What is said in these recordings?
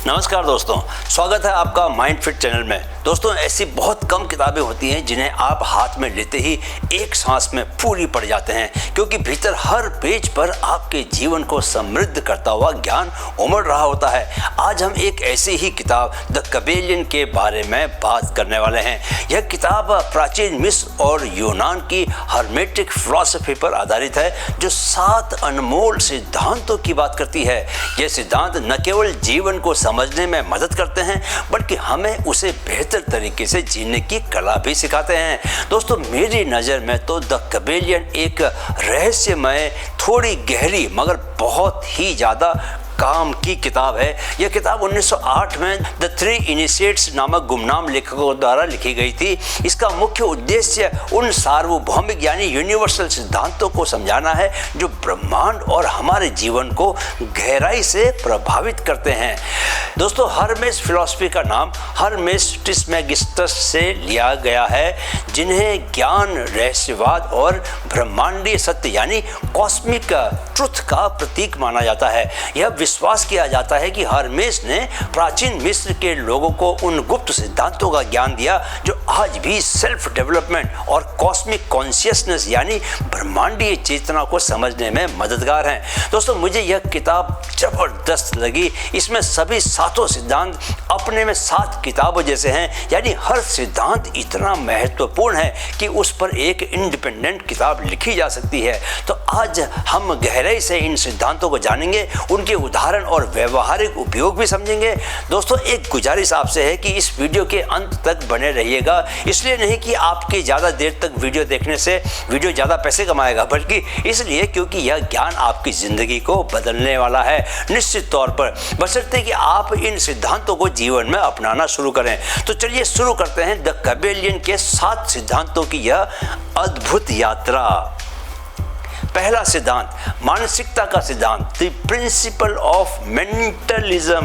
नमस्कार दोस्तों, स्वागत है आपका माइंड फिट चैनल में। दोस्तों, ऐसी बहुत कम किताबें होती हैं जिन्हें आप हाथ में लेते ही एक सांस में पूरी पढ़ जाते हैं, क्योंकि भीतर हर पेज पर आपके जीवन को समृद्ध करता हुआ ज्ञान उमड़ रहा होता है। आज हम एक ऐसी ही किताब द कबेलियन के बारे में बात करने वाले हैं। यह किताब प्राचीन मिस्र और यूनान की हर्मेटिक फिलॉसफी पर आधारित है, जो 7 अनमोल सिद्धांतों की बात करती है। यह सिद्धांत न केवल जीवन को समझने में मदद करते हैं, बल्कि हमें उसे बेहतर तरीके से जीने की कला भी सिखाते हैं। दोस्तों, मेरी नज़र में तो द कबेलियन एक रहस्यमय, थोड़ी गहरी मगर बहुत ही ज़्यादा काम की किताब है। यह किताब 1908 में द 3 इनिशिएट्स नामक गुमनाम लेखकों द्वारा लिखी गई थी। इसका मुख्य उद्देश्य उन सार्वभौमिक यानी यूनिवर्सल सिद्धांतों को समझाना है जो ब्रह्मांड और हमारे जीवन को गहराई से प्रभावित करते हैं। दोस्तों, हर्मेस फिलॉसफी का नाम हर्मेस ट्रिस्मेगिस्टस से लिया गया है, जिन्हें ज्ञान, रहस्यवाद और ब्रह्मांडीय सत्य यानी कॉस्मिक ट्रुथ का प्रतीक माना जाता है। यह विश्वास किया जाता है कि हर्मेस ने प्राचीन मिस्र के लोगों को उन गुप्त सिद्धांतों का ज्ञान दिया जो आज भी सेल्फ डेवलपमेंट और कॉस्मिक कॉन्शियसनेस यानी ब्रह्मांडीय चेतना को समझने में मददगार हैं। दोस्तों, मुझे यह किताब जबरदस्त लगी। इसमें सभी 7 सिद्धांत अपने में 7 किताबों जैसे हैं, यानी हर सिद्धांत इतना महत्वपूर्ण है कि उस पर एक इंडिपेंडेंट किताब लिखी जा सकती है। तो आज हम गहराई से इन सिद्धांतों को जानेंगे, उनके उदाहरण और व्यवहारिक उपयोग भी समझेंगे। दोस्तों, एक गुजारिश आपसे है कि इस वीडियो के अंत तक बने रहिएगा। इसलिए नहीं कि आपके ज़्यादा देर तक वीडियो देखने से वीडियो ज़्यादा पैसे कमाएगा, बल्कि इसलिए क्योंकि यह ज्ञान आपकी ज़िंदगी को बदलने वाला है निश्चित तौर पर, बशर्ते कि आप इन सिद्धांतों को जीवन में अपनाना शुरू करें। तो चलिए शुरू करते हैं द कबेलियन के 7 सिद्धांतों की यह अद्भुत यात्रा। पहला सिद्धांत, मानसिकता का सिद्धांत, द प्रिंसिपल ऑफ मेंटलिज्म।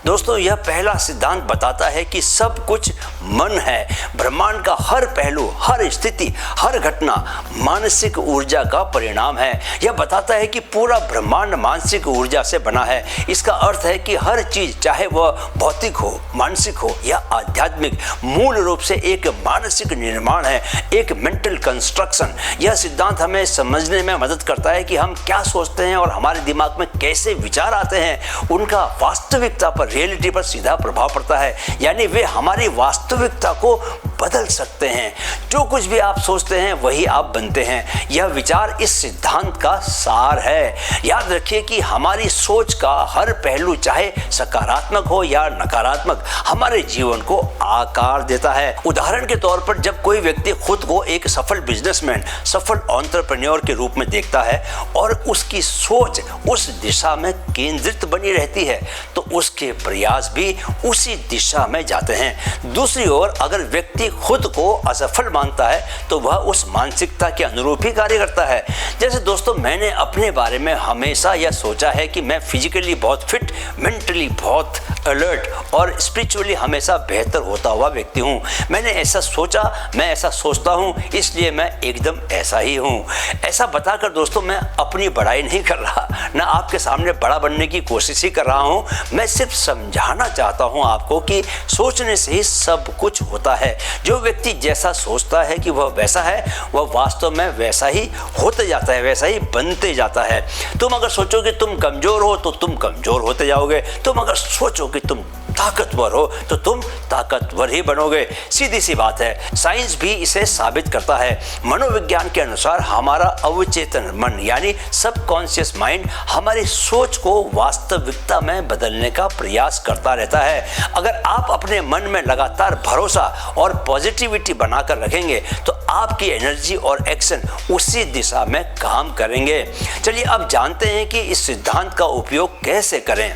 दोस्तों, यह पहला सिद्धांत बताता है कि सब कुछ मन है। ब्रह्मांड का हर पहलू, हर स्थिति, हर घटना मानसिक ऊर्जा का परिणाम है। यह बताता है कि पूरा ब्रह्मांड मानसिक ऊर्जा से बना है। इसका अर्थ है कि हर चीज, चाहे वह भौतिक हो, मानसिक हो या आध्यात्मिक, मूल रूप से एक मानसिक निर्माण है, एक मेंटल कंस्ट्रक्शन। यह सिद्धांत हमें समझने में मदद करता है कि हम क्या सोचते हैं और हमारे दिमाग में कैसे विचार आते हैं, उनका वास्तविकता पर, रियलिटी पर सीधा प्रभाव पड़ता है। यानी वे हमारी वास्तविकता को बदल सकते हैं। जो कुछ भी आप सोचते हैं वही आप बनते हैं। यह विचार इस सिद्धांत का सार है। याद रखिए कि हमारी सोच का हर पहलू, चाहे सकारात्मक हो या नकारात्मक, हमारे जीवन को आकार देता है। उदाहरण के तौर पर, जब कोई व्यक्ति खुद को एक सफल बिजनेसमैन, सफल एंटरप्रेन्योर के रूप में देखता है और उसकी सोच उस दिशा में केंद्रित बनी रहती है, तो उसके प्रयास भी उसी दिशा में जाते हैं। दूसरी ओर, अगर व्यक्ति खुद को असफल मानता है तो वह उस मानसिकता के अनुरूप ही कार्य करता है। जैसे दोस्तों, मैंने अपने बारे में हमेशा यह सोचा है कि मैं फिजिकली बहुत फिट, मेंटली बहुत अलर्ट और स्पिरिचुअली हमेशा बेहतर होता हुआ व्यक्ति हूँ। मैंने ऐसा सोचा, मैं ऐसा सोचता हूँ, इसलिए मैं एकदम ऐसा ही हूँ। ऐसा बताकर दोस्तों, मैं अपनी बड़ाई नहीं कर रहा, न आपके सामने बड़ा बनने की कोशिश ही कर रहा हूँ। मैं सिर्फ समझाना चाहता हूँ आपको कि सोचने से ही सब कुछ होता है। जो व्यक्ति जैसा सोचता है कि वह वैसा है, वह वास्तव में वैसा ही होते जाता है, वैसा ही बनते जाता है। तुम अगर सोचो कि तुम कमजोर हो तो तुम कमजोर होते जाओगे। तुम अगर सोचो कि तुम ताकतवर हो तो तुम ताकतवर ही बनोगे। सीधी सी बात है। साइंस भी इसे साबित करता है। मनोविज्ञान के अनुसार हमारा अवचेतन मन यानी सबकॉन्शियस माइंड हमारी सोच को वास्तविकता में बदलने का प्रयास करता रहता है। अगर आप अपने मन में लगातार भरोसा और पॉजिटिविटी बनाकर रखेंगे तो आपकी एनर्जी और एक्शन उसी दिशा में काम करेंगे। चलिए अब जानते हैं कि इस सिद्धांत का उपयोग कैसे करें।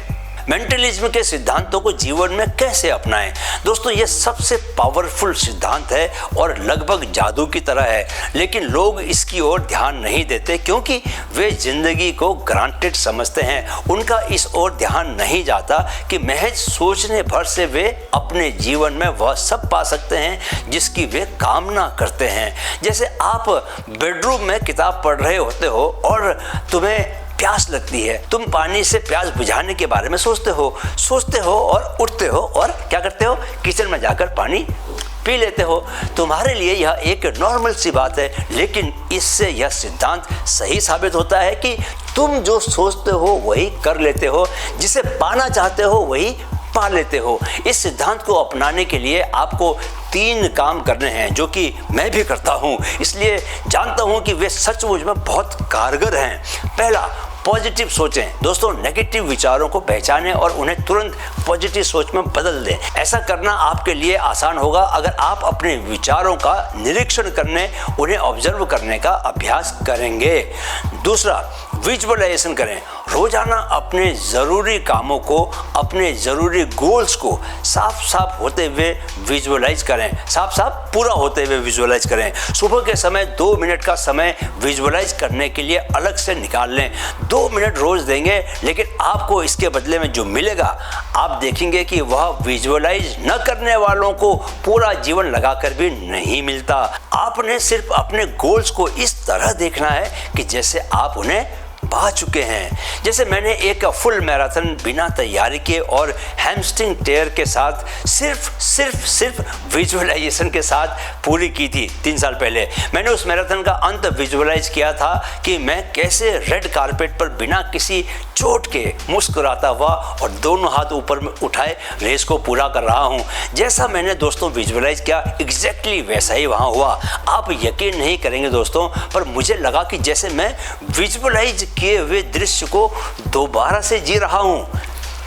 मेंटलिज्म के सिद्धांतों को जीवन में कैसे अपनाएं। दोस्तों, ये सबसे पावरफुल सिद्धांत है और लगभग जादू की तरह है, लेकिन लोग इसकी ओर ध्यान नहीं देते क्योंकि वे जिंदगी को ग्रांटेड समझते हैं। उनका इस ओर ध्यान नहीं जाता कि महज सोचने भर से वे अपने जीवन में वह सब पा सकते हैं जिसकी वे कामना करते हैं। जैसे आप बेडरूम में किताब पढ़ रहे होते हो और तुम्हें प्यास लगती है, तुम पानी से प्यास बुझाने के बारे में सोचते हो और उठते हो और क्या करते हो, किचन में जाकर पानी पी लेते हो। तुम्हारे लिए यह एक नॉर्मल सी बात है, लेकिन इससे यह सिद्धांत सही साबित होता है कि तुम जो सोचते हो वही कर लेते हो, जिसे पाना चाहते हो वही पा लेते हो। इस सिद्धांत को अपनाने के लिए आपको 3 काम करने हैं, जो कि मैं भी करता हूं, इसलिए जानता हूं कि वे सचमुच में बहुत कारगर हैं। पहला, पॉजिटिव सोचें। दोस्तों, नेगेटिव विचारों को पहचानें और उन्हें तुरंत पॉजिटिव सोच में बदल दें। ऐसा करना आपके लिए आसान होगा अगर आप अपने विचारों का निरीक्षण करने, उन्हें ऑब्जर्व करने का अभ्यास करेंगे। दूसरा, विजुअलाइजेशन करें। रोजाना अपने ज़रूरी कामों को, अपने ज़रूरी गोल्स को साफ साफ होते हुए विजुअलाइज करें, साफ साफ पूरा होते हुए विजुअलाइज करें। सुबह के समय 2 मिनट का समय विजुअलाइज करने के लिए अलग से निकाल लें। 2 मिनट रोज देंगे, लेकिन आपको इसके बदले में जो मिलेगा, आप देखेंगे कि वह विजुअलाइज न करने वालों को पूरा जीवन लगाकर भी नहीं मिलता। आपने सिर्फ अपने गोल्स को इस तरह देखना है कि जैसे आप उन्हें पा चुके हैं। जैसे मैंने एक फुल मैराथन बिना तैयारी के और हैमस्ट्रिंग टेयर के साथ सिर्फ विजुअलाइजेशन के साथ पूरी की थी 3 साल पहले। मैंने उस मैराथन का अंत विजुअलाइज किया था कि मैं कैसे रेड कारपेट पर बिना किसी चोट के मुस्कुराता हुआ और दोनों हाथ ऊपर में उठाए रेस को पूरा कर रहा हूं। जैसा मैंने दोस्तों विजुअलाइज किया, एग्जैक्टली वैसा ही वहां हुआ। आप यकीन नहीं करेंगे दोस्तों, पर मुझे लगा कि जैसे मैं विजुअलाइज किए हुए दृश्य को दोबारा से जी रहा हूं।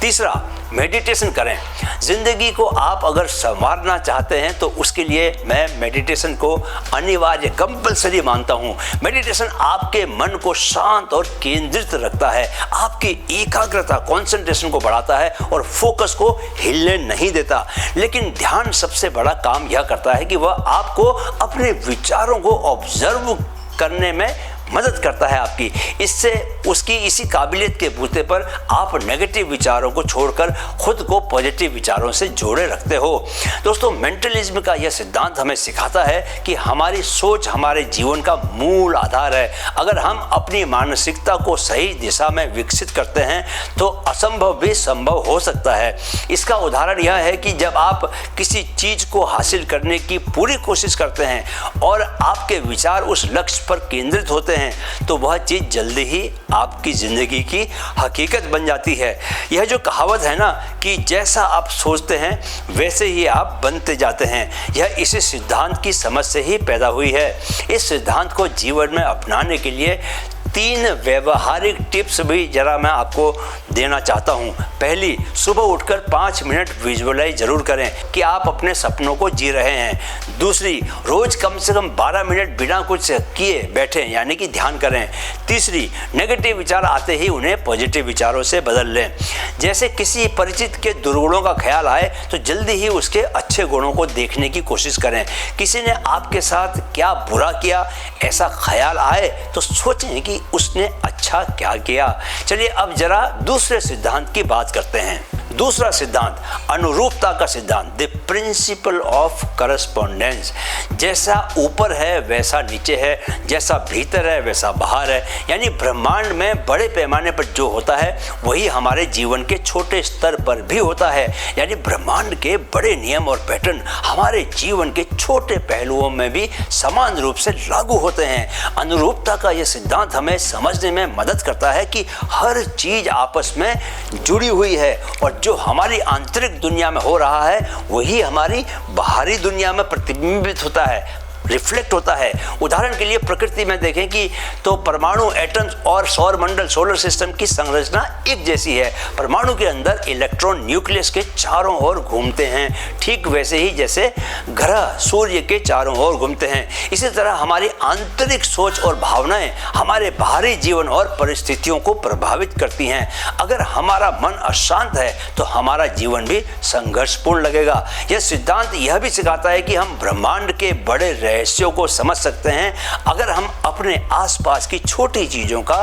तीसरा, मेडिटेशन करें। जिंदगी को आप अगर संवारना चाहते हैं तो उसके लिए मैं मेडिटेशन को अनिवार्य, कंपलसरी मानता हूं। मेडिटेशन आपके मन को शांत और केंद्रित रखता है, आपकी एकाग्रता, कंसंट्रेशन को बढ़ाता है और फोकस को हिलने नहीं देता। लेकिन ध्यान सबसे बड़ा काम यह करता है कि वह आपको अपने विचारों को ऑब्जर्व करने में मदद करता है आपकी। इससे उसकी इसी काबिलियत के बूते पर आप नेगेटिव विचारों को छोड़कर खुद को पॉजिटिव विचारों से जोड़े रखते हो। दोस्तों, मेंटलिज्म का यह सिद्धांत हमें सिखाता है कि हमारी सोच हमारे जीवन का मूल आधार है। अगर हम अपनी मानसिकता को सही दिशा में विकसित करते हैं तो असंभव भी संभव हो सकता है। इसका उदाहरण यह है कि जब आप किसी चीज को हासिल करने की पूरी कोशिश करते हैं और आपके विचार उस लक्ष्य पर केंद्रित होते हैं तो वह चीज जल्दी ही आपकी जिंदगी की हकीकत बन जाती है। यह जो कहावत है ना कि जैसा आप सोचते हैं वैसे ही आप बनते जाते हैं, यह इसी सिद्धांत की समझ से ही पैदा हुई है। इस सिद्धांत को जीवन में अपनाने के लिए 3 व्यवहारिक टिप्स भी जरा मैं आपको देना चाहता हूं। पहली, सुबह उठकर 5 मिनट विजुअलाइज जरूर करें कि आप अपने सपनों को जी रहे हैं। दूसरी, रोज कम से कम 12 मिनट बिना कुछ किए बैठें, यानी कि ध्यान करें। तीसरी, नेगेटिव विचार आते ही उन्हें पॉजिटिव विचारों से बदल लें। जैसे किसी परिचित के दुर्गुणों का ख्याल आए तो जल्दी ही उसके अच्छे गुणों को देखने की कोशिश करें। किसी ने आपके साथ क्या बुरा किया, ऐसा ख्याल आए तो सोचें कि उसने अच्छा क्या किया। चलिए अब जरा दूसरे सिद्धांत की बात करते हैं। दूसरा सिद्धांत, अनुरूपता का सिद्धांत, द प्रिंसिपल ऑफ करस्पॉन्डेंस। जैसा ऊपर है वैसा नीचे है, जैसा भीतर है वैसा बाहर है। यानी ब्रह्मांड में बड़े पैमाने पर जो होता है वही हमारे जीवन के छोटे स्तर पर भी होता है। यानी ब्रह्मांड के बड़े नियम और पैटर्न हमारे जीवन के छोटे पहलुओं में भी समान रूप से लागू होते हैं। अनुरूपता का यह सिद्धांत हमें समझने में मदद करता है कि हर चीज आपस में जुड़ी हुई है और जो हमारी आंतरिक दुनिया में हो रहा है वही हमारी बाहरी दुनिया में प्रतिबिंबित होता है, रिफ्लेक्ट होता है। उदाहरण के लिए प्रकृति में देखें कि तो परमाणु, एटम्स और सौर मंडल, सोलर सिस्टम की संरचना एक जैसी है। परमाणु के अंदर इलेक्ट्रॉन न्यूक्लियस के चारों ओर घूमते हैं, ठीक वैसे ही जैसे ग्रह सूर्य के चारों ओर घूमते हैं। इसी तरह हमारी आंतरिक सोच और भावनाएं हमारे बाहरी जीवन और परिस्थितियों को प्रभावित करती हैं। अगर हमारा मन अशांत है तो हमारा जीवन भी संघर्षपूर्ण लगेगा। यह सिद्धांत यह भी सिखाता है कि हम ब्रह्मांड के बड़े रहस्यों को समझ सकते हैं अगर हम अपने आसपास की छोटी चीजों का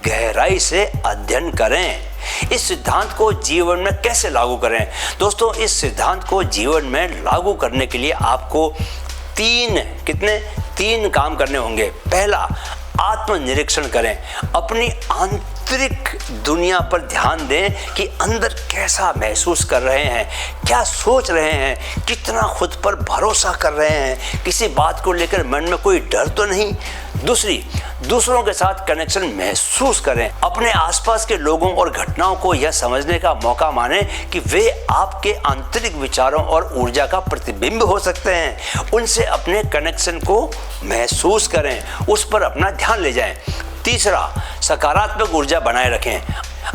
गहराई से अध्ययन करें। इस सिद्धांत को जीवन में कैसे लागू करें? दोस्तों, इस सिद्धांत को जीवन में लागू करने के लिए आपको 3 काम करने होंगे। पहला, आत्मनिरीक्षण करें। अपनी आंतरिक आंतरिक दुनिया पर ध्यान दें कि अंदर कैसा महसूस कर रहे हैं, क्या सोच रहे हैं, कितना खुद पर भरोसा कर रहे हैं, किसी बात को लेकर मन में कोई डर तो नहीं। दूसरों के साथ कनेक्शन महसूस करें। अपने आसपास के लोगों और घटनाओं को यह समझने का मौका माने कि वे आपके आंतरिक विचारों और ऊर्जा का प्रतिबिंब हो सकते हैं। उनसे अपने कनेक्शन को महसूस करें, उस पर अपना ध्यान ले जाएं। तीसरा, सकारात्मक ऊर्जा बनाए रखें।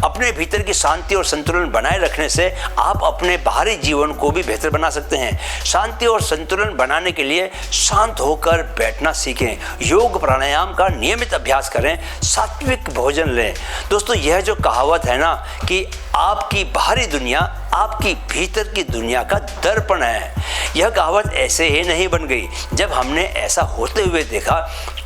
अपने भीतर की शांति और संतुलन बनाए रखने से आप अपने बाहरी जीवन को भी बेहतर बना सकते हैं। शांति और संतुलन बनाने के लिए शांत होकर बैठना सीखें, योग प्राणायाम का नियमित अभ्यास करें, सात्विक भोजन लें। दोस्तों, यह जो कहावत है ना कि आपकी बाहरी दुनिया आपकी भीतर की दुनिया का दर्पण है, यह कहावत ऐसे ही नहीं बन गई। जब हमने ऐसा होते हुए देखा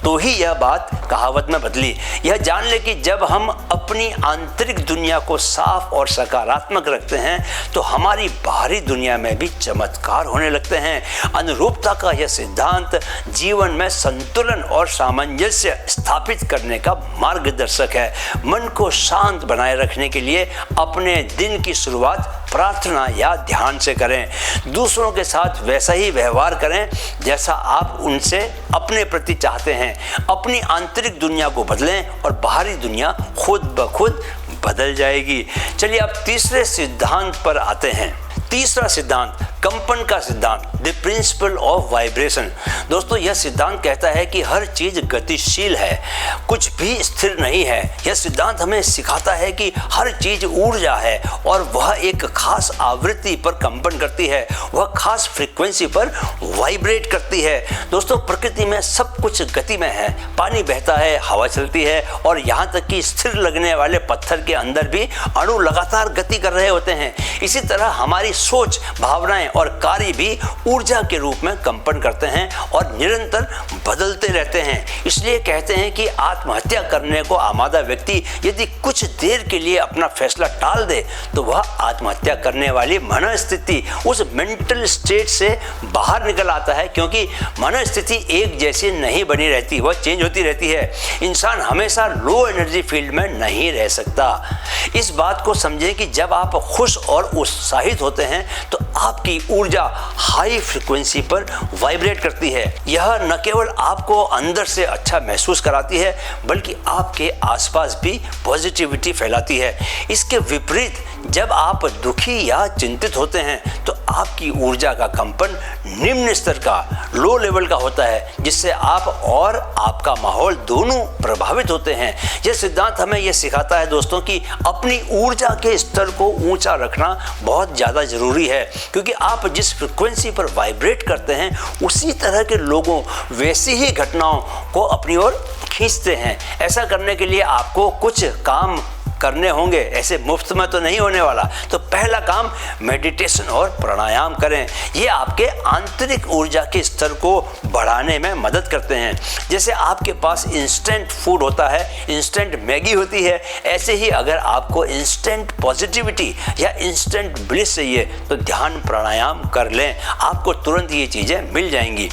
तो ही यह बात कहावत में बदली। यह जान ले कि जब हम अपनी आंतरिक दुनिया को साफ और सकारात्मक रखते हैं तो हमारी बाहरी दुनिया में भी चमत्कार होने लगते हैं। अनुरूपता का यह सिद्धांत जीवन में संतुलन और सामंजस्य स्थापित करने का मार्गदर्शक है। मन को शांत बनाए रखने के लिए अपने दिन की शुरुआत प्रार्थना या ध्यान से करें। दूसरों के साथ वैसा ही व्यवहार करें जैसा आप उनसे अपने प्रति चाहते हैं। अपनी आंतरिक दुनिया को बदलें और बाहरी दुनिया खुद ब खुद बदल जाएगी। चलिए अब तीसरे सिद्धांत पर आते हैं। तीसरा सिद्धांत, कंपन का सिद्धांत, द प्रिंसिपल ऑफ वाइब्रेशन। दोस्तों, यह सिद्धांत कहता है कि हर चीज गतिशील है, कुछ भी स्थिर नहीं है। यह सिद्धांत हमें सिखाता है कि हर चीज ऊर्जा है और वह एक खास आवृत्ति पर कंपन करती है, वह खास फ्रीक्वेंसी पर वाइब्रेट करती है। दोस्तों, प्रकृति में सब कुछ गति में है। पानी बहता है, हवा चलती है और यहाँ तक कि स्थिर लगने वाले पत्थर के अंदर भी अणु लगातार गति कर रहे होते हैं। इसी तरह हमारी सोच, भावनाएं और कार्य भी ऊर्जा के रूप में कंपन करते हैं और निरंतर बदलते रहते हैं। इसलिए कहते हैं कि आत्महत्या करने को आमादा व्यक्ति यदि कुछ देर के लिए अपना फैसला टाल दे तो वह आत्महत्या करने वाली मनस्थिति, उस मेंटल स्टेट से बाहर निकल आता है, क्योंकि मनस्थिति एक जैसी नहीं बनी रहती, वह चेंज होती रहती है। इंसान हमेशा लो एनर्जी फील्ड में नहीं रह सकता। इस बात को समझें कि जब आप खुश और उत्साहित होते हैं तो आपकी ऊर्जा हाई फ्रीक्वेंसी पर वाइब्रेट करती है। यह न केवल आपको अंदर से अच्छा महसूस कराती है बल्कि आपके आसपास भी पॉजिटिविटी फैलाती है। इसके विपरीत जब आप दुखी या चिंतित होते हैं तो आपकी ऊर्जा का कंपन निम्न स्तर का, लो लेवल का होता है, जिससे आप और आपका माहौल दोनों प्रभावित होते हैं। यह सिद्धांत हमें यह सिखाता है दोस्तों कि अपनी ऊर्जा के स्तर को ऊंचा रखना बहुत ज़्यादा ज़रूरी है, क्योंकि आप जिस फ्रिक्वेंसी पर वाइब्रेट करते हैं उसी तरह के लोगों, वैसी ही घटनाओं को अपनी ओर खींचते हैं। ऐसा करने के लिए आपको कुछ काम करने होंगे, ऐसे मुफ्त में तो नहीं होने वाला। तो पहला काम, मेडिटेशन और प्राणायाम करें। ये आपके आंतरिक ऊर्जा के स्तर को बढ़ाने में मदद करते हैं। जैसे आपके पास इंस्टेंट फूड होता है, इंस्टेंट मैगी होती है, ऐसे ही अगर आपको इंस्टेंट पॉजिटिविटी या इंस्टेंट ब्लिस चाहिए तो ध्यान प्राणायाम कर लें, आपको तुरंत ये चीज़ें मिल जाएंगी।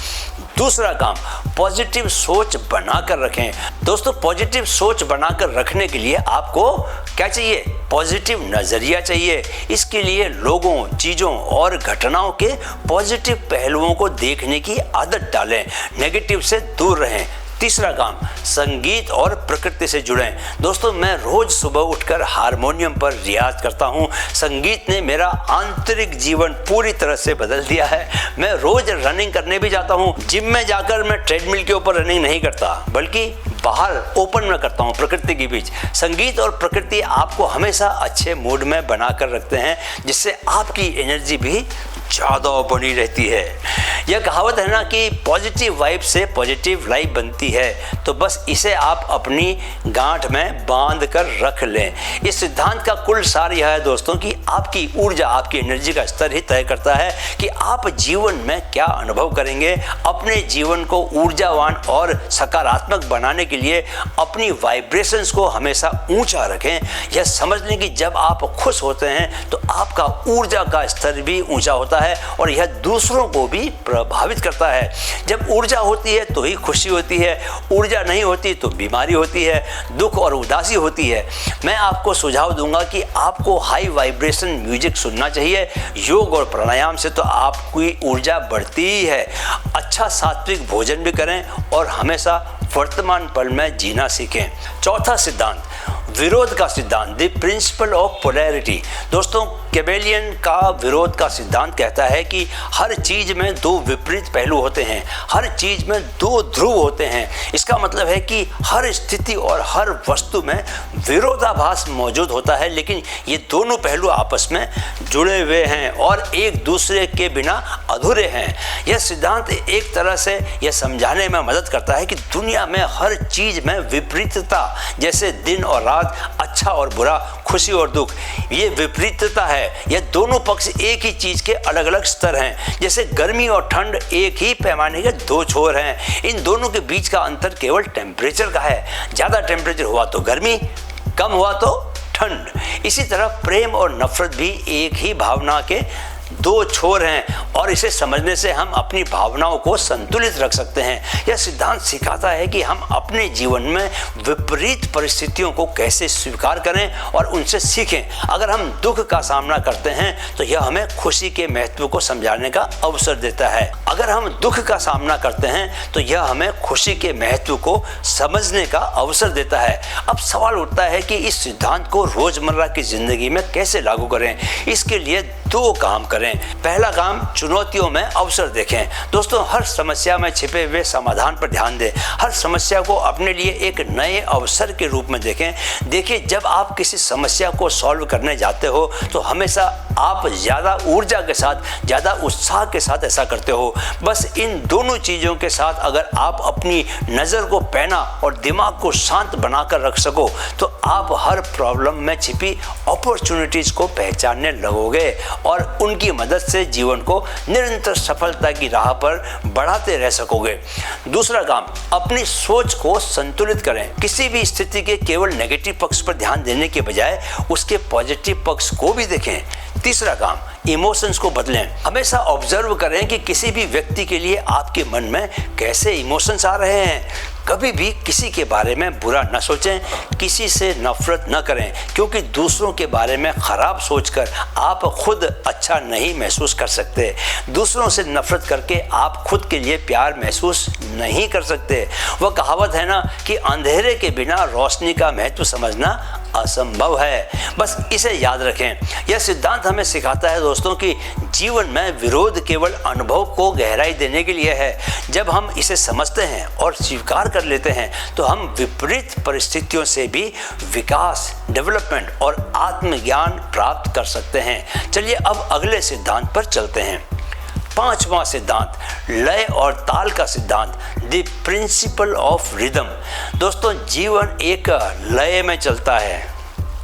दूसरा काम, पॉजिटिव सोच बनाकर रखें। दोस्तों, पॉजिटिव सोच बनाकर रखने के लिए आपको क्या चाहिए? पॉजिटिव नज़रिया चाहिए। इसके लिए लोगों, चीज़ों और घटनाओं के पॉजिटिव पहलुओं को देखने की आदत डालें, नेगेटिव से दूर रहें। तीसरा काम, संगीत और प्रकृति से जुड़ें। दोस्तों, मैं रोज सुबह उठकर हारमोनियम पर रियाज करता हूँ। संगीत ने मेरा आंतरिक जीवन पूरी तरह से बदल दिया है। मैं रोज रनिंग करने भी जाता हूँ। जिम में जाकर मैं ट्रेडमिल के ऊपर रनिंग नहीं करता, बल्कि बाहर ओपन में करता हूँ, प्रकृति के बीच। संगीत और प्रकृति आपको हमेशा अच्छे मूड में बनाकर रखते हैं, जिससे आपकी एनर्जी भी ज़्यादा बनी रहती है। यह कहावत है ना कि पॉजिटिव वाइब से पॉजिटिव लाइफ बनती है, तो बस इसे आप अपनी गांठ में बांध कर रख लें। इस सिद्धांत का कुल सार यह है दोस्तों कि आपकी ऊर्जा, आपकी एनर्जी का स्तर ही तय करता है कि आप जीवन में क्या अनुभव करेंगे। अपने जीवन को ऊर्जावान और सकारात्मक बनाने के लिए अपनी वाइब्रेशंस को हमेशा ऊंचा रखें। यह समझ लें कि जब आप खुश होते हैं तो आपका ऊर्जा का स्तर भी ऊंचा होता है और यह दूसरों को भी प्रभावित करता है। जब ऊर्जा होती है तो ही खुशी होती है, ऊर्जा नहीं होती तो बीमारी होती है, दुख और उदासी होती है। मैं आपको सुझाव दूंगा कि आपको हाई वाइब्रेशन म्यूजिक सुनना चाहिए। योग और प्राणायाम से तो आपकी ऊर्जा बढ़ती ही है। अच्छा सात्विक भोजन भी करें और हमेशा वर्तमान पल में जीना सीखें। चौथा सिद्धांत, विरोध का सिद्धांत, द प्रिंसिपल ऑफ पोलैरिटी। दोस्तों, केबेलियन का विरोध का सिद्धांत कहता है कि हर चीज में दो विपरीत पहलू होते हैं, हर चीज में दो ध्रुव होते हैं। इसका मतलब है कि हर स्थिति और हर वस्तु में विरोधाभास मौजूद होता है, लेकिन ये दोनों पहलू आपस में जुड़े हुए हैं और एक दूसरे के बिना अधूरे हैं। यह सिद्धांत एक तरह से यह समझाने में मदद करता है कि दुनिया में हर चीज में विपरीतता, जैसे दिन और रात, अच्छा और बुरा, खुशी और दुख, ये विपरीतता है। ये दोनों पक्ष एक ही चीज के अलग अलग स्तर हैं। जैसे गर्मी और ठंड एक ही पैमाने के दो छोर हैं। इन दोनों के बीच का अंतर केवल टेम्परेचर का है। ज्यादा टेम्परेचर हुआ तो गर्मी, कम हुआ तो ठंड। इसी तरह प्रेम और नफरत भी एक ही भावना के दो छोर हैं और इसे समझने से हम अपनी भावनाओं को संतुलित रख सकते हैं। यह सिद्धांत सिखाता है कि हम अपने जीवन में विपरीत परिस्थितियों को कैसे स्वीकार करें और उनसे सीखें। अगर हम दुख का सामना करते हैं तो यह हमें खुशी के महत्व को समझाने का अवसर देता है। अगर हम दुख का सामना करते हैं तो यह हमें खुशी के महत्व को समझने का अवसर देता है। अब सवाल उठता है कि इस सिद्धांत को रोजमर्रा की जिंदगी में कैसे लागू करें। इसके लिए दो काम करें। पहला काम, चुनौतियों में अवसर देखें। दोस्तों, हर समस्या में छिपे हुए समाधान पर ध्यान दें। हर समस्या को अपने लिए एक नए अवसर के रूप में देखें। देखिए, जब आप किसी समस्या को सॉल्व करने जाते हो तो हमेशा आप ज़्यादा ऊर्जा के साथ, ज़्यादा उत्साह के साथ ऐसा करते हो। बस इन दोनों चीज़ों के साथ अगर आप अपनी नज़र को पैना और दिमाग को शांत बनाकर रख सको तो आप हर प्रॉब्लम में छिपी अपॉर्चुनिटीज़ को पहचानने लगोगे और उनकी मदद से जीवन को निरंतर सफलता की राह पर बढ़ाते रह सकोगे। दूसरा काम, अपनी सोच को संतुलित करें। किसी भी स्थिति के केवल नेगेटिव पक्ष पर ध्यान देने के बजाय उसके पॉजिटिव पक्ष को भी देखें। तीसरा काम, इमोशंस को बदलें। हमेशा ऑब्जर्व करें कि किसी भी व्यक्ति के लिए आपके मन में कैसे इमोशंस आ रहे हैं। कभी भी किसी के बारे में बुरा न सोचें, किसी से नफरत न करें, क्योंकि दूसरों के बारे में खराब सोचकर आप खुद अच्छा नहीं महसूस कर सकते। दूसरों से नफरत करके आप खुद के लिए प्यार महसूस नहीं कर सकते। वह कहावत है ना कि अंधेरे के बिना रोशनी का महत्व समझना असंभव है। बस इसे याद रखें। यह सिद्धांत हमें सिखाता है दोस्तों कि जीवन में विरोध केवल अनुभव को गहराई देने के लिए है। जब हम इसे समझते हैं और स्वीकार कर लेते हैं तो हम विपरीत परिस्थितियों से भी विकास, डेवलपमेंट और आत्मज्ञान प्राप्त कर सकते हैं। चलिए अब अगले सिद्धांत पर चलते हैं। पांचवा सिद्धांत, लय और ताल का सिद्धांत, द प्रिंसिपल ऑफ रिदम। दोस्तों, जीवन एक लय में चलता है।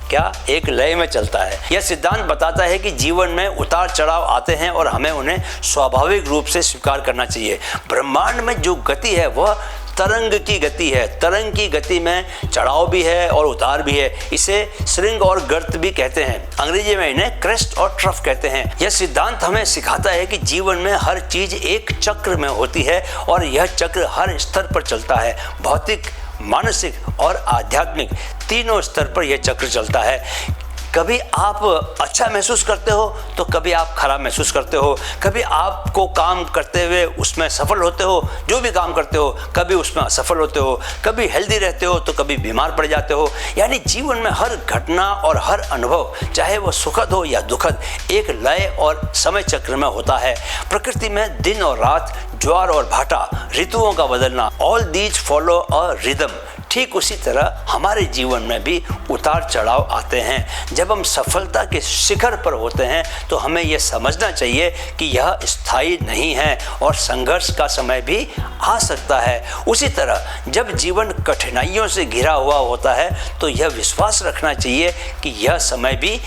क्या? एक लय में चलता है। यह सिद्धांत बताता है कि जीवन में उतार चढ़ाव आते हैं और हमें उन्हें स्वाभाविक रूप से स्वीकार करना चाहिए। ब्रह्मांड में जो गति है वह तरंग की गति है। तरंग की गति में चढ़ाव भी है और उतार भी है। इसे श्रृंग और गर्त भी कहते हैं। अंग्रेजी में इन्हें क्रेस्ट और ट्रफ कहते हैं। यह सिद्धांत हमें सिखाता है कि जीवन में हर चीज एक चक्र में होती है और यह चक्र हर स्तर पर चलता है। भौतिक, मानसिक और आध्यात्मिक तीनों स्तर पर यह चक्र चलता है। कभी आप अच्छा महसूस करते हो तो कभी आप खराब महसूस करते हो। कभी आपको काम करते हुए उसमें सफल होते हो, जो भी काम करते हो, कभी उसमें असफल होते हो। कभी हेल्दी रहते हो तो कभी बीमार पड़ जाते हो। यानी जीवन में हर घटना और हर अनुभव, चाहे वो सुखद हो या दुखद, एक लय और समय चक्र में होता है। प्रकृति में दिन और रात, ज्वार और भाटा, ऋतुओं का बदलना, all these follow a rhythm. ठीक उसी तरह हमारे जीवन में भी उतार चढ़ाव आते हैं। जब हम सफलता के शिखर पर होते हैं तो हमें यह समझना चाहिए कि यह स्थायी नहीं है और संघर्ष का समय भी आ सकता है। उसी तरह जब जीवन कठिनाइयों से घिरा हुआ होता है तो यह विश्वास रखना चाहिए कि यह समय भी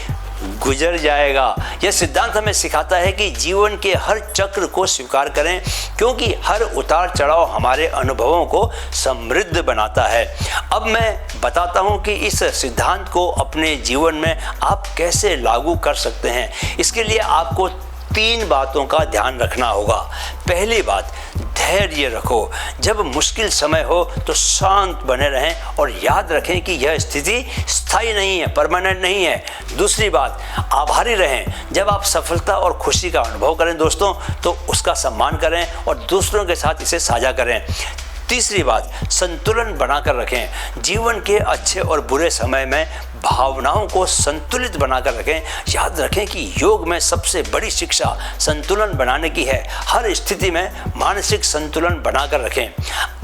गुजर जाएगा। यह सिद्धांत हमें सिखाता है कि जीवन के हर चक्र को स्वीकार करें, क्योंकि हर उतार चढ़ाव हमारे अनुभवों को समृद्ध बनाता है। अब मैं बताता हूं कि इस सिद्धांत को अपने जीवन में आप कैसे लागू कर सकते हैं। इसके लिए आपको 3 बातों का ध्यान रखना होगा। पहली बात, धैर्य रखो। जब मुश्किल समय हो तो शांत बने रहें और याद रखें कि यह स्थिति स्थायी नहीं है, परमानेंट नहीं है। दूसरी बात, आभारी रहें। जब आप सफलता और खुशी का अनुभव करें दोस्तों, तो उसका सम्मान करें और दूसरों के साथ इसे साझा करें। तीसरी बात, संतुलन बनाकर रखें। जीवन के अच्छे और बुरे समय में भावनाओं को संतुलित बनाकर रखें। याद रखें कि योग में सबसे बड़ी शिक्षा संतुलन बनाने की है। हर स्थिति में मानसिक संतुलन बनाकर रखें।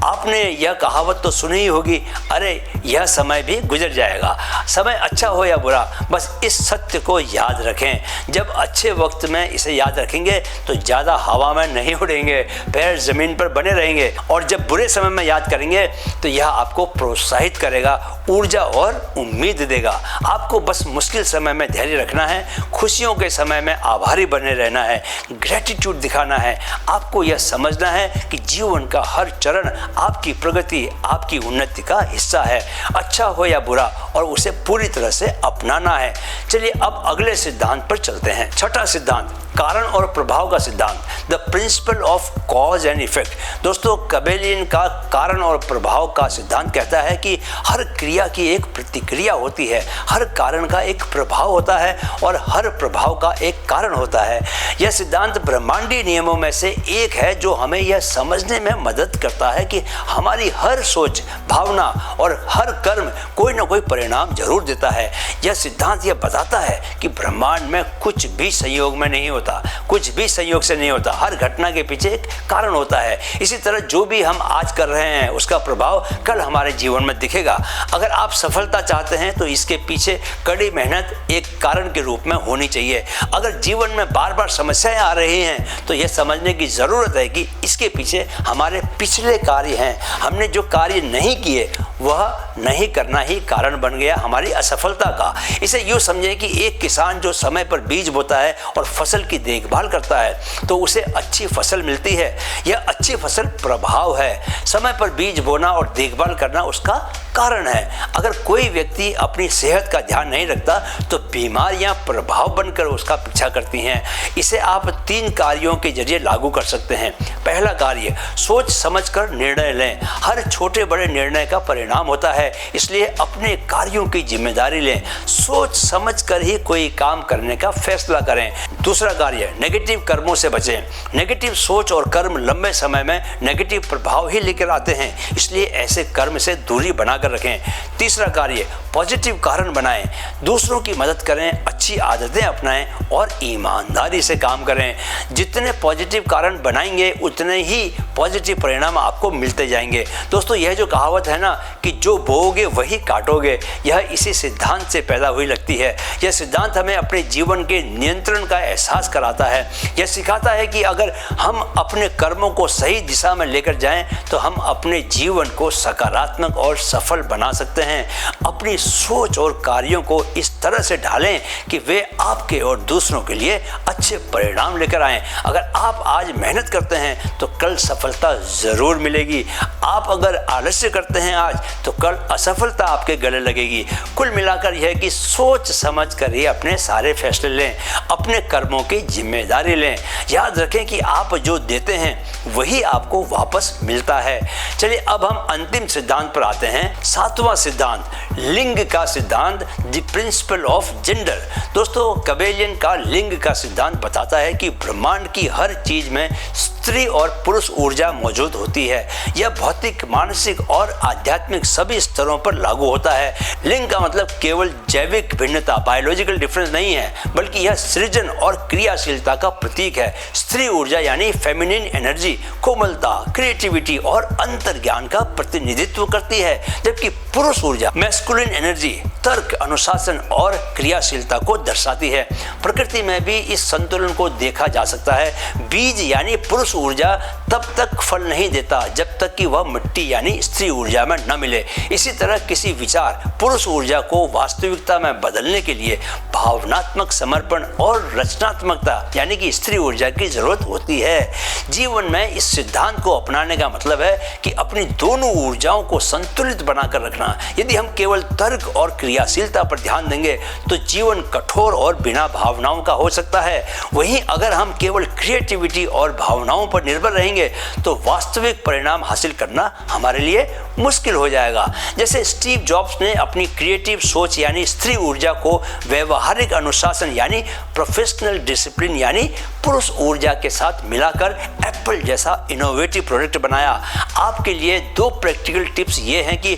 आपने यह कहावत तो सुनी ही होगी, अरे यह समय भी गुजर जाएगा। समय अच्छा हो या बुरा, बस इस सत्य को याद रखें। जब अच्छे वक्त में इसे याद रखेंगे तो ज़्यादा हवा में नहीं उड़ेंगे, पैर जमीन पर बने रहेंगे। और जब बुरे समय में याद करेंगे तो यह आपको प्रोत्साहित करेगा, ऊर्जा और उम्मीद देगा। आपको बस मुश्किल समय में धैर्य रखना है, खुशियों के समय में आभारी बने रहना है, ग्रेटिट्यूड दिखाना है। आपको यह समझना है कि जीवन का हर चरण आपकी प्रगति, आपकी उन्नति का हिस्सा है, अच्छा हो या बुरा, और उसे पूरी तरह से अपनाना है। चलिए अब अगले सिद्धांत पर चलते हैं। छठा सिद्धांत, कारण और प्रभाव का सिद्धांत, the principle of cause and effect. दोस्तों, कबेलियन का कारण और प्रभाव का सिद्धांत कहता है कि हर क्रिया की एक प्रतिक्रिया होती है, हर कारण का एक प्रभाव होता है और हर प्रभाव का एक कारण होता है। यह सिद्धांत ब्रह्मांडीय नियमों में से एक है जो हमें यह समझने में मदद करता है कि हमारी हर सोच, भावना और हर कर्म कोई ना कोई परिणाम जरूर देता है। यह सिद्धांत यह बताता है कि ब्रह्मांड में कुछ भी संयोग में नहीं होता, कुछ भी संयोग से नहीं होता। हर घटना के पीछे एक कारण होता है। इसी तरह जो भी हम आज कर रहे हैं उसका प्रभाव कल हमारे जीवन में दिखेगा। अगर आप सफलता चाहते हैं तो इसके पीछे कड़ी मेहनत एक कारण के रूप में होनी चाहिए। अगर जीवन में बार बार समस्याएं आ रही हैं तो यह समझने की ज़रूरत है कि इसके पीछे हमारे पिछले कार्य हैं। हमने जो कार्य नहीं किए वह नहीं करना ही कारण बन गया हमारी असफलता का। इसे यूँ समझें कि एक किसान जो समय पर बीज बोता है और फसल की देखभाल करता है तो उसे अच्छी फसल मिलती है। यह अच्छी फसल प्रभाव है। समय पर बीज बोना और देखभाल करना उसका कारण है। अगर कोई व्यक्ति अपनी सेहत का ध्यान नहीं रखता तो बीमारियां प्रभाव बनकर उसका पीछा करती हैं। इसे आप 3 कार्यों के जरिए लागू कर सकते हैं। पहला कार्य, सोच समझकर निर्णय लें। हर छोटे बड़े निर्णय का परिणाम होता है, इसलिए अपने कार्यों की जिम्मेदारी लें। सोच समझकर ही कोई काम करने का फैसला करें। दूसरा कार्य, नेगेटिव कर्मों से बचें। नेगेटिव सोच और कर्म लंबे समय में नेगेटिव प्रभाव ही लेकर आते हैं, इसलिए ऐसे कर्म से दूरी बनाकर रखें। तीसरा कार्य, पॉजिटिव कारण बनाएं। दूसरों की मदद करें, अच्छी आदतें अपनाएं और ईमानदारी से काम करें। जितने पॉजिटिव कारण बनाएंगे उतने ही पॉजिटिव परिणाम आपको मिलते जाएंगे। दोस्तों, यह जो कहावत है ना कि जो बोओगे वही काटोगे, यह इसी सिद्धांत से पैदा हुई लगती है। यह सिद्धांत हमें अपने जीवन के नियंत्रण का एहसास कराता है। यह सिखाता है कि अगर हम अपने कर्मों को सही दिशा में लेकर जाएं तो हम अपने जीवन को सकारात्मक और सफल बना सकते हैं। अपनी सोच और कार्यों को इस तरह से ढालें कि वे आपके और दूसरों के लिए अच्छे परिणाम लेकर आएं। अगर आप आज मेहनत करते हैं तो कल सफलता जरूर मिलेगी। आप अगर आलस्य करते हैं आज तो कल असफलता आपके गले लगेगी। कुल मिलाकर यह कि सोच समझ कर ही अपने सारे फैसले लें, अपने कर्मों की जिम्मेदारी लें। याद रखें कि आप जो देते हैं वही आपको वापस मिलता है। चलिए अब हम अंतिम सिद्धांत पर आते हैं। 7वां सिद्धांत, लिंग का सिद्धांत, द प्रिंसिपल ऑफ जेंडर। दोस्तों, कबेलियन का लिंग का सिद्धांत बताता है कि ब्रह्मांड की हर चीज में स्त्री और पुरुष ऊर्जा मौजूद होती है। यह भौतिक, मानसिक और आध्यात्मिक सभी स्तरों पर लागू होता है। लिंग का मतलब केवल जैविक भिन्नता, बायोलॉजिकल डिफरेंस नहीं है, बल्कि यह सृजन और क्रियाशीलता का प्रतीक है। स्त्री ऊर्जा यानी फेमिनिन एनर्जी कोमलता, क्रिएटिविटी और अंतर्ज्ञान का प्रतिनिधित्व करती है, जबकि पुरुष ऊर्जा मैस्कुलिन एनर्जी तर्क, अनुशासन और क्रियाशीलता को दर्शाती है। प्रकृति में भी इस संतुलन को देखा जा सकता है। बीज यानी पुरुष पुरुष ऊर्जा तब तक फल नहीं देता जब तक कि वह मिट्टी यानी स्त्री ऊर्जा में न मिले। इसी तरह किसी विचार पुरुष ऊर्जा को वास्तविकता में बदलने के लिए भावनात्मक समर्पण और रचनात्मकता यानी कि स्त्री ऊर्जा की जरूरत होती है। जीवन में इस सिद्धांत को अपनाने का मतलब है कि अपनी दोनों ऊर्जाओं को संतुलित बनाकर रखना। यदि हम केवल तर्क और क्रियाशीलता पर ध्यान देंगे तो जीवन कठोर और बिना भावनाओं का हो सकता है। वहीं अगर हम केवल क्रिएटिविटी और भावनाओं पर निर्भर रहेंगे तो वास्तविक परिणाम हासिल करना हमारे लिए मुश्किल हो जाएगा। जैसे स्टीव जॉब्स ने अपनी क्रिएटिव सोच यानी स्त्री ऊर्जा को व्यवहारिक अनुशासन यानी प्रोफेशनल डिसिप्लिन यानी पुरुष ऊर्जा के साथ मिलाकर एप्पल जैसा इनोवेटिव प्रोडक्ट बनाया। आपके लिए 2 प्रैक्टिकल टिप्स ये हैं कि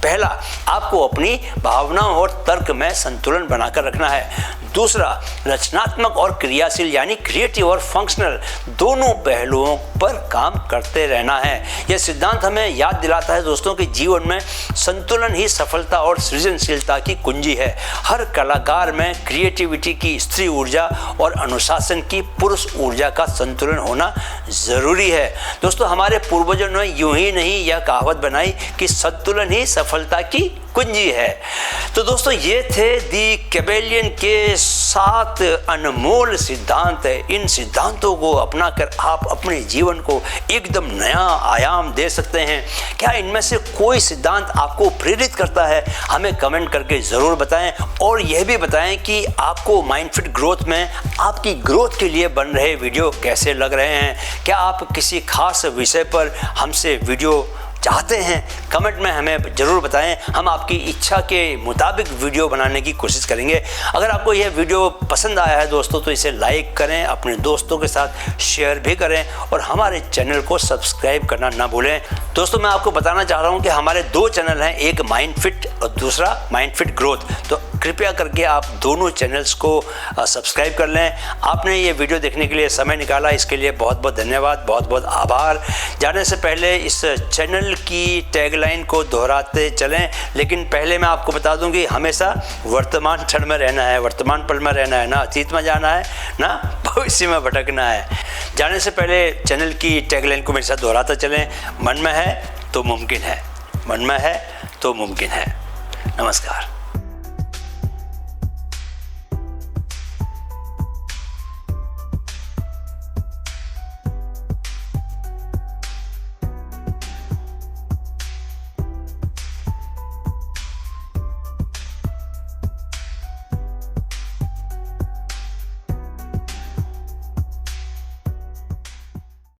पहला, आपको अपनी भावनाओं और तर्क में संतुलन बनाकर रखना है। दूसरा, रचनात्मक और क्रियाशील यानी क्रिएटिव और फंक्शनल दोनों पहलुओं पर काम करते रहना है। यह सिद्धांत हमें याद दिलाता है दोस्तों कि जीवन में संतुलन ही सफलता और सृजनशीलता की कुंजी है। हर कलाकार में क्रिएटिविटी की स्त्री ऊर्जा और अनुशासन की पुरुष ऊर्जा का संतुलन होना जरूरी है। दोस्तों, हमारे पूर्वजों ने यूं ही नहीं यह कहावत बनाई कि संतुलन ही सफलता की कुंजी है। तो दोस्तों, ये थे दी कैबेलियन के 7 अनमोल सिद्धांत। इन सिद्धांतों को अपनाकर आप अपने जीवन को एकदम नया आयाम दे सकते हैं। क्या इनमें से कोई सिद्धांत आपको प्रेरित करता है? हमें कमेंट करके ज़रूर बताएं और यह भी बताएं कि आपको माइंडफिट ग्रोथ में आपकी ग्रोथ के लिए बन रहे वीडियो कैसे लग रहे हैं। क्या आप किसी खास विषय पर हमसे वीडियो चाहते हैं? कमेंट में हमें ज़रूर बताएं। हम आपकी इच्छा के मुताबिक वीडियो बनाने की कोशिश करेंगे। अगर आपको यह वीडियो पसंद आया है दोस्तों तो इसे लाइक करें, अपने दोस्तों के साथ शेयर भी करें और हमारे चैनल को सब्सक्राइब करना ना भूलें। दोस्तों, मैं आपको बताना चाह रहा हूं कि हमारे 2 चैनल हैं, एक माइंड फिट और दूसरा माइंड फिट ग्रोथ। तो कृपया करके आप दोनों चैनल्स को सब्सक्राइब कर लें। आपने ये वीडियो देखने के लिए समय निकाला, इसके लिए बहुत बहुत धन्यवाद, बहुत बहुत आभार। जाने से पहले इस चैनल की टैगलाइन को दोहराते चलें, लेकिन पहले मैं आपको बता दूं कि हमेशा वर्तमान क्षण में रहना है, वर्तमान पल में रहना है, ना अतीत में जाना है ना भविष्य में भटकना है। जाने से पहले चैनल की टैगलाइन को मेरे साथ दोहराते चलें, मन में है तो मुमकिन है, मन में है तो मुमकिन है। नमस्कार।